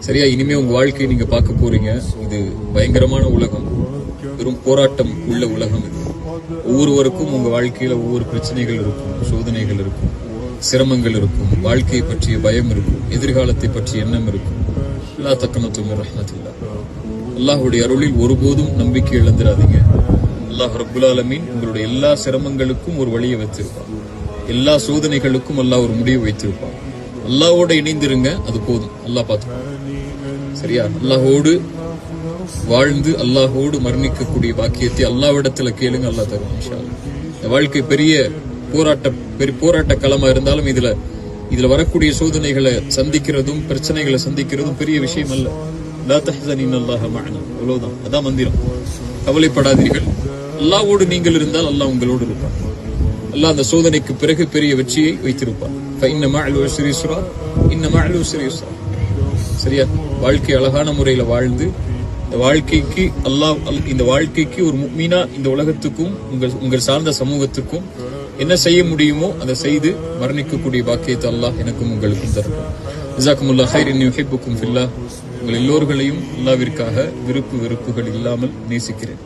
சரியா? இனிமே உங்க வாழ்க்கையை நீங்க பார்க்க போறீங்க. இது பயங்கரமான உலகம், வெறும் போராட்டம் உள்ள உலகம் இது. ஒவ்வொருவருக்கும் உங்க வாழ்க்கையில ஒவ்வொரு பிரச்சனைகள் இருக்கும், சோதனைகள் இருக்கும், சிரமங்கள் இருக்கும், வாழ்க்கையை பற்றிய பயம் இருக்கும், எதிர்காலத்தை பற்றிய எண்ணம் இருக்கும். லா தக்னது மின் ரஹ்மத்தில்லாஹ். அல்லாஹ்வுடைய அருளில் ஒருபோதும் நம்பிக்கை இழந்துடாதீங்க. அல்லாஹ் ரப்புல் ஆலமீன் உங்களுடைய எல்லா சிரமங்களுக்கும் ஒரு வழியை வைத்திருப்பான். எல்லா சோதனைகளுக்கும் அல்லாஹ் ஒரு முடிவு வைத்திருப்பான். அல்லாஹ்வோட இணைந்திருங்க, அது போதும். அல்லாஹ் பார்த்துப்பான். சரியா? அல்லாஹ்வோடு வாழ்ந்து அல்லாஹ்வோடு மரணிக்கக்கூடிய பாக்கியத்தை அல்லாஹ்விடத்துல கேளுங்க, அல்லாஹ் தருவான் இன்ஷா அல்லாஹ். இந்த வாழ்க்கை பெரிய போராட்ட களமா இருந்தாலும் இதுல வரக்கூடிய சோதனைகளை சந்திக்கிறதும் பிரச்சனைகளை சந்திக்கிறதும் பெரிய விஷயம் அல்ல. லா தஹ்சன் இன்னல்லாஹ மஅனா. அவ்வளவுதான், அதான் மந்திரம். கவலைப்படாதீர்கள், அல்லாஹ்வோடு நீங்கள் இருந்தால் அல்லாஹ் உங்களோடு இருப்பார். அல்லாஹ் அந்த சோதனைக்கு பிறகு பெரிய வெற்றியை வைத்திருப்பார். ஃபஇன்ன மஅல் உஸ்ரி யுஸ்ரா, இன்ன மஅல் உஸ்ரி யுஸ்ரா. சரியா? வாழ்க்கை அழகான முறையில வாழ்ந்து இந்த வாழ்க்கைக்கு ஒரு முஃமினா இந்த உலகத்துக்கும் உங்கள் சார்ந்த சமூகத்துக்கும் என்ன செய்ய முடியுமோ அதை செய்து மரணிக்கக்கூடிய பாக்கியத்தை அல்லாஹ் எனக்கும் உங்களுக்கும் தருவார். ஜஸாக்குமுல்லாஹ் கைரன். யுஹிப்புக்கும் ஃபில்லாஹ். உங்கள் எல்லோர்களையும் அல்லாஹ்விற்காக விருப்பு வெறுப்புகள் இல்லாமல் நேசிக்கிறேன்.